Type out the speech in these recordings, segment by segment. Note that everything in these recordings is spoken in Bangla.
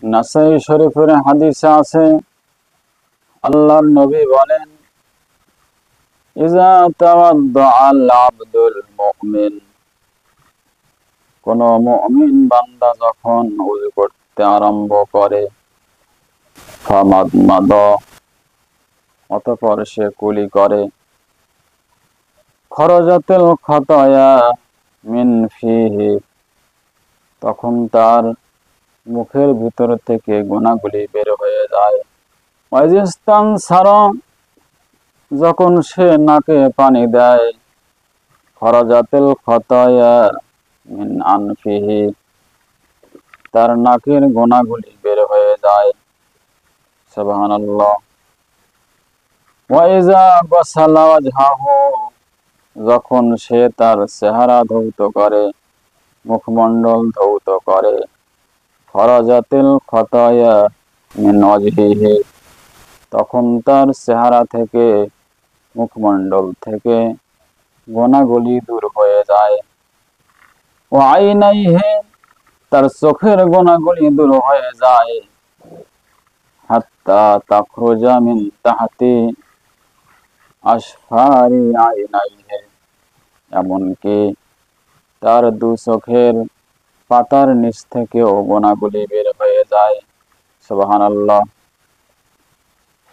নাসাই শরীফের হাদিসে আছে, আল্লাহর নবী বলেন, ইজা তাওয়াদ্দাআল আবদুল মুমিন, কোন মুমিন বান্দা যখন ওযু করতে আরম্ভ করে, ফামাদমাদ, অতঃপর সে কুলি করে, খরজাতুল খাতায়া মিন ফিহি, তখন তার মুখের ভিতর থেকে গুনাহগুলি বের হয়ে যায়। ওয়াইজিস্তানসারা, যখন সে নাকে পানি দেয়, খরজাতুল খাতায়া মিন আনফিহি, তার নাকের গোনাগুলি বের হয়ে যায়। সুবহানাল্লাহ। ওয়াইজা গাসালা ওয়াজহাহু, যখন সে তার চেহারা ধৌত করে, মুখমণ্ডল ধৌত করে, খরাজাতিল খতায়া মিন ওয়াজহিহি, তখন তার চেহারা থেকে, মুখমণ্ডল থেকে গোনাগুলি দূর হয়ে যায়। ওয়া আইনাইহি, তার চোখের গোনাগুলি দূর হয়ে যায়। হাত্তা তাখরুজা মিন তাহতি আশফারি আইনাইহি, এমনকি তার দু চোখের পাতার নিচ থেকেও গোনাগুলি বের হয়ে যায়। সুবহানাল্লাহ।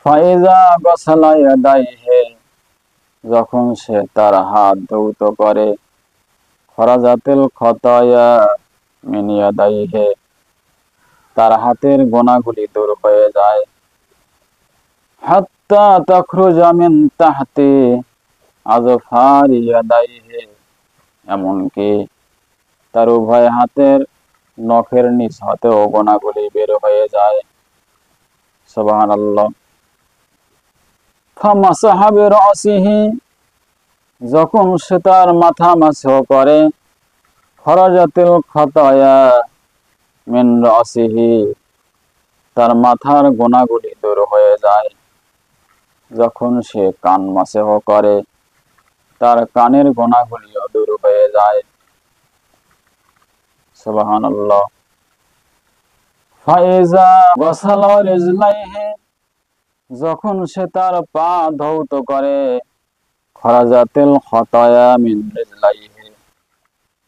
ফাইজা গাসালা ইয়াদাইহি, যখন সে তার হাত ধৌত করে, খরাজাতিল খতায়া মিন ইয়াদাইহি, তার হাতের গোনাগুলি দূর হয়ে যায়। হাত্তা তাখরুজা মিন তাহতি আযফারি ইয়াদাইহি, এমনকি তার উভয় হাতের নখের নিচ হতেও গোনাগুলি বের হয়ে যায়। সুবহানাল্লাহ। ফামাসাহা বিরাসিহি, যখন সে তার মাথা মাসহ করে, খরাজাতিল খাতায়া মিন রাসিহি, তার মাথার গোনাগুলি দূর হয়ে যায়। যখন সে কান মাসহ করে, তার কানের গোনাগুলিও দূর হয়ে যায়। সুবহানাল্লাহ। ফাইজা গাসালা রিজলাইহি, যখন সে তার পা ধৌত করে, খরাজাতিল খতায়া মিন রিজলাইহি,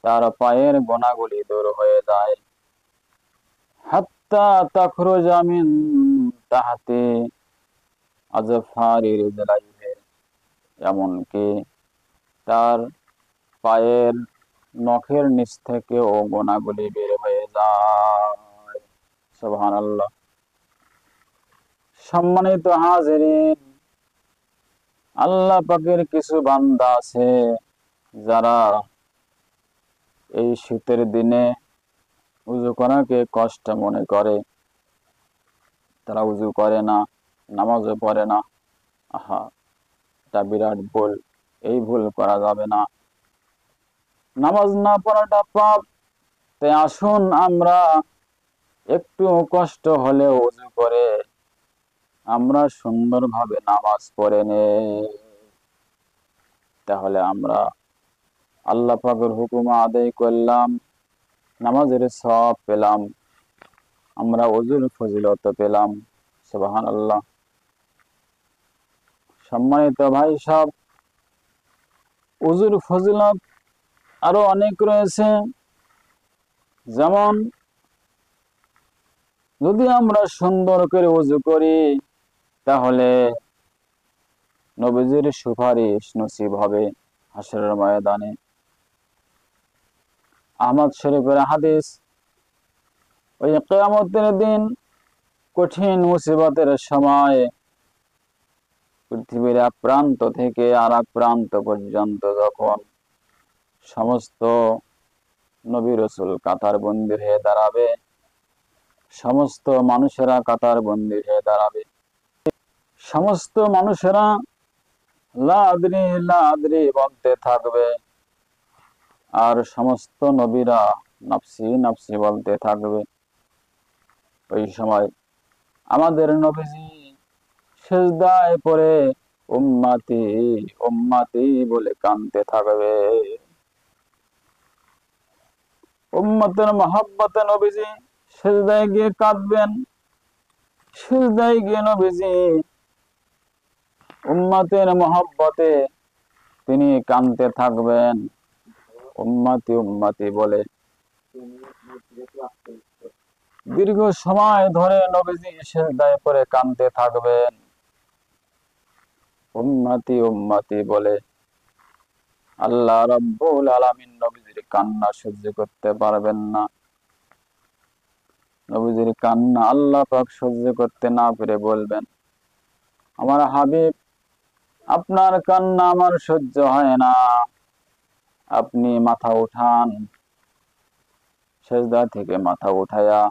তার পায়ের গোনাগুলি দূর হয়ে যায়। হাত্তা তাখরুজা মিন তাহতি আযফারি রিজলাইহি, এমনকি তার পায়ের নখের নিচ থেকেও গোনাগুলি বের হয়ে যায়। সুবহানাল্লাহ। সম্মানিত হাজিরিন, আল্লাহ পাকের কিছু বান্দা আছে যারা এই শীতের দিনে উযু করাকে কষ্ট মনে করে, তারা উযু করে না, নামাজও পড়ে না। আহা, এটা বিরাট ভুল। এই ভুল করা যাবে না। নামাজ না পড়াটা পাপ। তাই আসুন আমরা একটু কষ্ট হলেও উযু করে আমরা সুন্দরভাবে নামাজ পড়ে নেই। তাহলে আমরা আল্লাহ পাকের হুকুম আদায় করলাম, নামাজের সওয়াব পেলাম, আমরা ওযুর ফজিলত পেলাম। সুবহানাল্লাহ। সম্মানিত ভাই সব, ওযুর ফজিলত আরো অনেক রয়েছে। যেমন যদি আমরা সুন্দর করে ওযু করি, তাহলে নবীজির সুপারিশ নসিব হবে হাশরের ময়দানে। আহমদ শরীফের হাদিস, ওই কিয়ামতের দিন কঠিন মুসিবতের সময় পৃথিবীর এক প্রান্ত থেকে আর এক প্রান্ত পর্যন্ত যখন সমস্ত নবী রাসূল কাতার বন্দী হয়ে দাঁড়াবে, সমস্ত মানুষেরা কাতার বন্দী হয়ে দাঁড়াবে, সমস্ত মানুষেরা লা আদরি লা আদরি বলতে থাকবে, আর সমস্ত নবীরা নাফসি নাফসি বলতে থাকবে। ওই সময় আমাদের নবীজি সিজদায় পড়ে উম্মতি উম্মতি বলে কাঁদতে থাকবে। উম্মতের মহব্বতে নবীজি সিজদায় গিয়ে কাঁদবেন। সিজদায় গিয়ে নবীজি উম্মতের মহব্বতে তিনি কাঁদতে থাকবেন, উম্মতি উম্মতি বলে। দীর্ঘ সময় ধরে নবীজি সিজদায় পড়ে কাঁদতে থাকবেন, উম্মতি উম্মতি বলে। আল্লাহ রাব্বুল আলামিন নবীজির কান্না সহ্য করতে পারবেন না। নবীজির কান্না আল্লাহ পাক সহ্য করতে না পেরে বলবেন, আমার হাবিব, আপনার কান্না আমার সহ্য হয় না, আপনি মাথা উঠান, সিজদা থেকে মাথা উঠায়া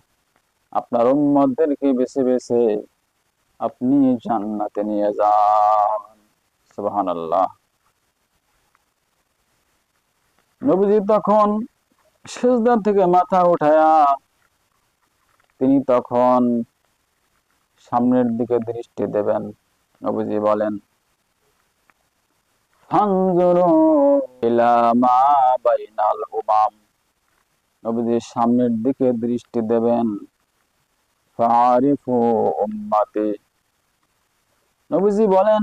আপনার উম্মতদেরকে বেছে বেছে আপনি জান্নাতে নিয়ে যান। সুবহানাল্লাহ। নবীজি তখন সিজদা থেকে মাথা উঠায়া তিনি তখন সামনের দিকে দৃষ্টি দেবেন। নবীজি বলেন, ফানজুরু ইলা মা বাইনাল উমাম। নবীজি সামনের দিকে দৃষ্টি দেবেন। ফাআরিফু উম্মতি। নবীজি বলেন,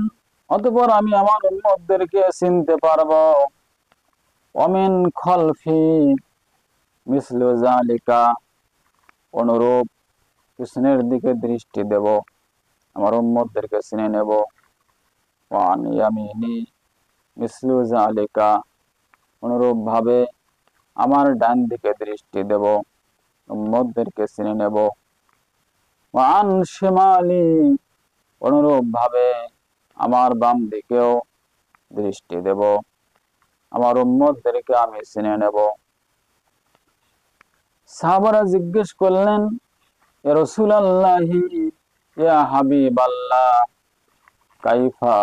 অতঃপর আমি আমার উম্মতদেরকে চিনতে পারবো। ওমিন খলফি মিসলু যালিকা। অনুরূপ পিছনের দিকে দৃষ্টি দেব, আমার উম্মতদেরকে চিনে নেব। ওয়ান ইয়ামিনি মিসলু যালিকা। অনুরূপ ভাবে আমার ডান দিকে দৃষ্টি দেব, উম্মতদেরকে চিনে নেব। ওয়ান শিমালি। অনুরূপ ভাবে আমার বাম দিকেও দৃষ্টি দেব, আমার উম্মতদেরকে আমি চিনে নেব। সাহাবারা জিজ্ঞেস করলেন, ইয়া রাসূলুল্লাহি, ইয়া হাবিবাল্লাহ, কাইফা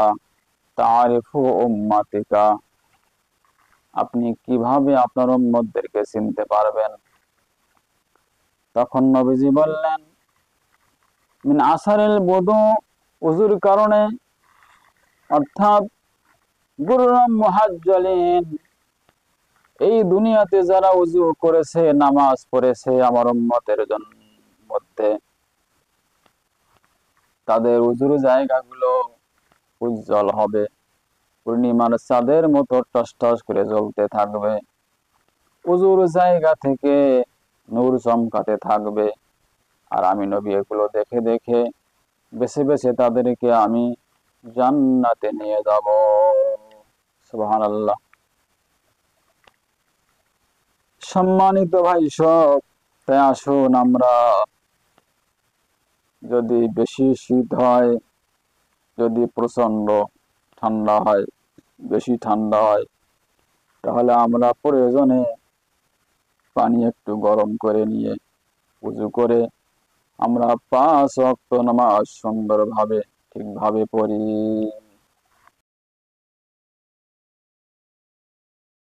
তারিফু উম্মাতিকা। আপনি কিভাবে আপনার উম্মতদেরকে চিনতে পারবেন? তখন নবীজি বললেন, মিন আসারিল বুদু। ওযুর কারণে, অর্থাৎ গুররাম মুহাজ্জালিন, এই দুনিয়াতে যারা ওযু করেছে, নামাজ পড়েছে আমার উম্মতের জন্য মধ্যে, তাদের ওযুর জায়গাগুলো উজ্জ্বল হবে, পূর্ণিমার চাঁদের মতো টসটস করে জ্বলতে থাকবে। ওযুর জায়গা থেকে নূর চমকাতে থাকবে। আর আমি নবী এগুলো দেখে দেখে বেছে বেছে তাদেরকে আমি জান্নাতে নিয়ে যাব। সুবহানাল্লাহ। সম্মানিত ভাই সব, তাই আসুন আমরা, যদি বেশি শীত হয়, যদি প্রচন্ড ঠান্ডা হয়, বেশি ঠান্ডা হয়, তাহলে আমরা প্রয়োজনে পানি একটু গরম করে নিয়ে উযু করে আমরা 5 ওয়াক্ত নামাজ সুন্দরভাবে ঠিকভাবে পড়ি।